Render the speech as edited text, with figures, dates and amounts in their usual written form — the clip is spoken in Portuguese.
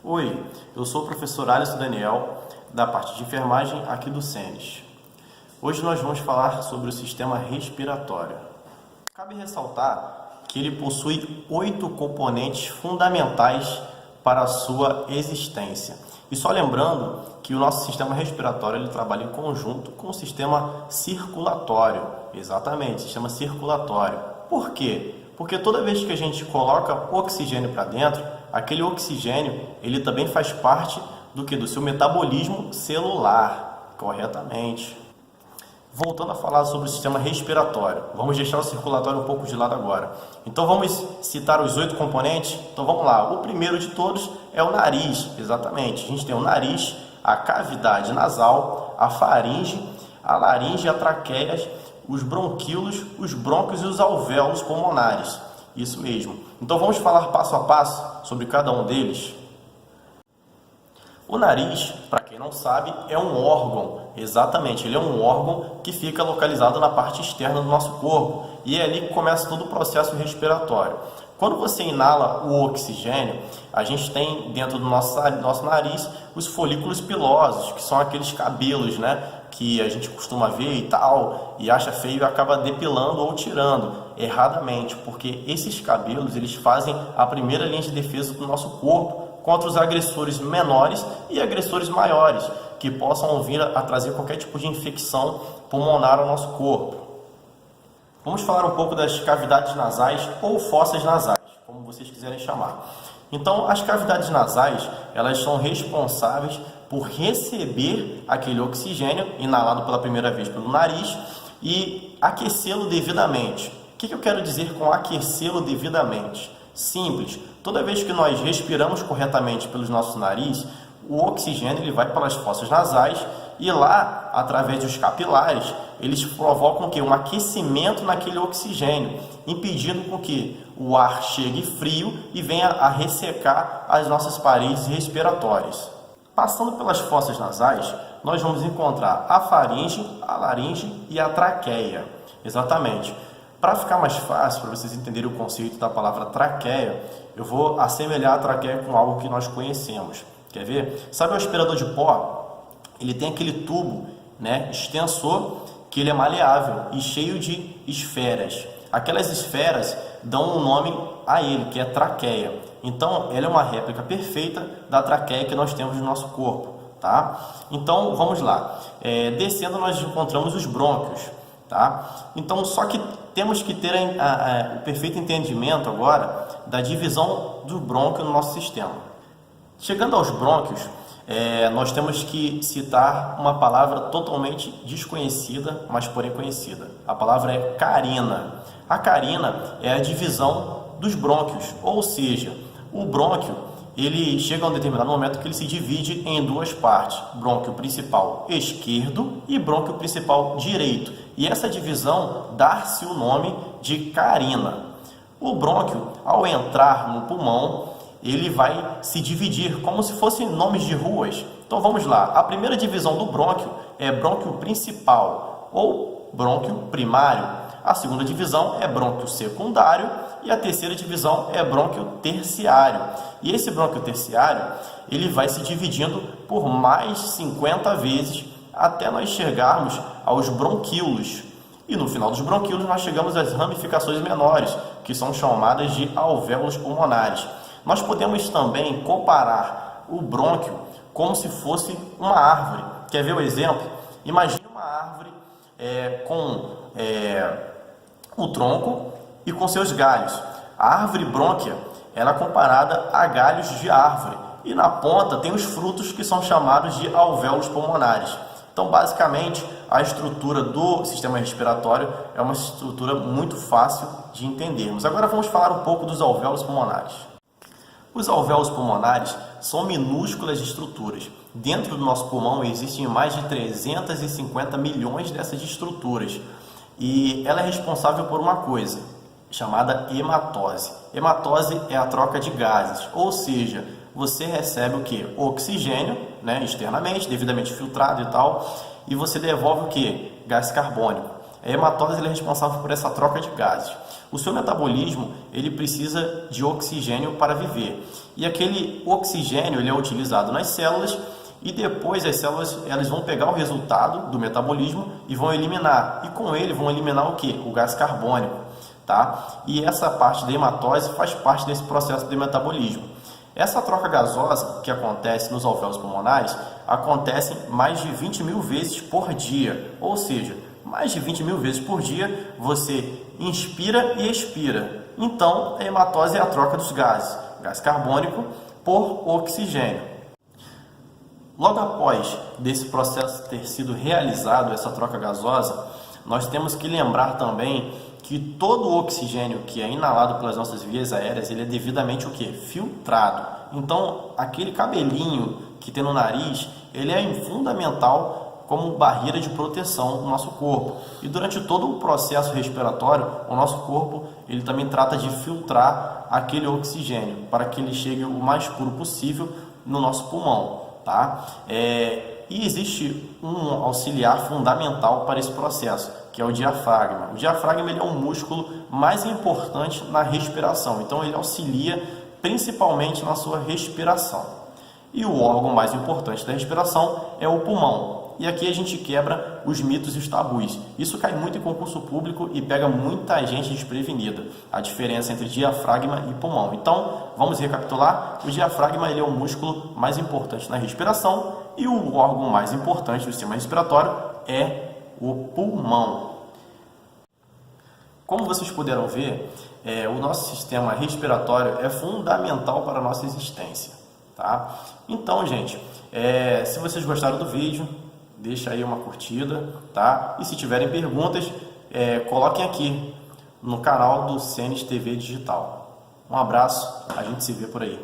Oi, eu sou o professor Alisson Daniel, da parte de enfermagem aqui do SENES. Hoje nós vamos falar sobre o sistema respiratório. Cabe ressaltar que ele possui 8 componentes fundamentais para a sua existência. E só lembrando que o nosso sistema respiratório ele trabalha em conjunto com o sistema circulatório. Exatamente, sistema circulatório. Por quê? Porque toda vez que a gente coloca oxigênio para dentro, aquele oxigênio ele também faz parte do seu metabolismo celular, corretamente. Voltando a falar sobre o sistema respiratório, vamos deixar o circulatório um pouco de lado agora. Então vamos citar os 8 componentes? Então vamos lá, o primeiro de todos é o nariz, exatamente. A gente tem o nariz, a cavidade nasal, a faringe, a laringe, a traqueia, os bronquíolos, os brônquios e os alvéolos pulmonares. Isso mesmo. Então vamos falar passo a passo sobre cada um deles. O nariz, para quem não sabe, é um órgão. Exatamente, ele é um órgão que fica localizado na parte externa do nosso corpo. E é ali que começa todo o processo respiratório. Quando você inala o oxigênio, a gente tem dentro do nosso nariz os folículos pilosos, que são aqueles cabelos, que a gente costuma ver e tal, e acha feio e acaba depilando ou tirando erradamente, porque esses cabelos eles fazem a primeira linha de defesa do nosso corpo contra os agressores menores e agressores maiores, que possam vir a trazer qualquer tipo de infecção pulmonar ao nosso corpo. Vamos falar um pouco das cavidades nasais ou fossas nasais, como vocês quiserem chamar. Então, as cavidades nasais, elas são responsáveis por receber aquele oxigênio inalado pela primeira vez pelo nariz e aquecê-lo devidamente. O que eu quero dizer com aquecê-lo devidamente? Simples. Toda vez que nós respiramos corretamente pelos nossos narizes, o oxigênio ele vai pelas fossas nasais e lá, através dos capilares, eles provocam o quê? Um aquecimento naquele oxigênio, impedindo com que o ar chegue frio e venha a ressecar as nossas paredes respiratórias. Passando pelas fossas nasais, nós vamos encontrar a faringe, a laringe e a traqueia. Exatamente. Para ficar mais fácil, para vocês entenderem o conceito da palavra traqueia, eu vou assemelhar a traqueia com algo que nós conhecemos. Quer ver? Sabe o aspirador de pó? Ele tem aquele tubo, extensor, que ele é maleável e cheio de esferas. Aquelas esferas dão um nome a ele, que é traqueia. Então, ela é uma réplica perfeita da traqueia que nós temos no nosso corpo, tá? Então, vamos lá. Descendo, nós encontramos os brônquios, tá? Então, só que temos que ter o perfeito entendimento agora da divisão do brônquio no nosso sistema. Chegando aos brônquios, nós temos que citar uma palavra totalmente desconhecida, mas porém conhecida. A palavra é carina. A carina é a divisão dos brônquios, ou seja, o brônquio ele chega a um determinado momento que ele se divide em duas partes, brônquio principal esquerdo e brônquio principal direito. E essa divisão dá-se o nome de carina. O brônquio, ao entrar no pulmão, ele vai se dividir como se fossem nomes de ruas. Então vamos lá, a primeira divisão do brônquio é brônquio principal ou brônquio primário. A segunda divisão é brônquio secundário e a terceira divisão é brônquio terciário. E esse brônquio terciário, ele vai se dividindo por mais 50 vezes até nós chegarmos aos bronquíolos. E no final dos bronquíolos nós chegamos às ramificações menores, que são chamadas de alvéolos pulmonares. Nós podemos também comparar o brônquio como se fosse uma árvore. Quer ver o exemplo? Imagine uma árvore com o tronco e com seus galhos. A árvore brônquia ela é comparada a galhos de árvore. E na ponta tem os frutos que são chamados de alvéolos pulmonares. Então, basicamente, a estrutura do sistema respiratório é uma estrutura muito fácil de entendermos. Agora vamos falar um pouco dos alvéolos pulmonares. Os alvéolos pulmonares são minúsculas estruturas. Dentro do nosso pulmão existem mais de 350 milhões dessas estruturas. E ela é responsável por uma coisa, chamada hematose. Hematose é a troca de gases, ou seja, você recebe o que? Oxigênio, externamente, devidamente filtrado e tal, e você devolve o que? Gás carbônico. A hematose é responsável por essa troca de gases. O seu metabolismo ele precisa de oxigênio para viver. E aquele oxigênio ele é utilizado nas células e depois as células elas vão pegar o resultado do metabolismo e vão eliminar. E com ele vão eliminar o que? O gás carbônico. Tá? E essa parte da hematose faz parte desse processo de metabolismo. Essa troca gasosa que acontece nos alvéolos pulmonares acontece mais de 20 mil vezes por dia. Ou seja, mais de 20 mil vezes por dia você inspira e expira. Então, a hematose é a troca dos gases, gás carbônico por oxigênio. Logo após desse processo ter sido realizado, essa troca gasosa, nós temos que lembrar também que todo o oxigênio que é inalado pelas nossas vias aéreas, ele é devidamente o quê? Filtrado. Então, aquele cabelinho que tem no nariz, ele é fundamental como barreira de proteção no nosso corpo. E durante todo o processo respiratório, o nosso corpo, ele também trata de filtrar aquele oxigênio para que ele chegue o mais puro possível no nosso pulmão, tá? E existe um auxiliar fundamental para esse processo, que é o diafragma. O diafragma ele é um músculo mais importante na respiração, então ele auxilia principalmente na sua respiração. E o órgão mais importante da respiração é o pulmão. E aqui a gente quebra os mitos e os tabus. Isso cai muito em concurso público e pega muita gente desprevenida. A diferença entre diafragma e pulmão. Então, vamos recapitular. O diafragma ele é o músculo mais importante na respiração e o órgão mais importante do sistema respiratório é o pulmão. Como vocês puderam ver, o nosso sistema respiratório é fundamental para a nossa existência. Tá? Então, gente, se vocês gostaram do vídeo, deixa aí uma curtida, tá? E se tiverem perguntas, coloquem aqui no canal do CNTV Digital. Um abraço, a gente se vê por aí.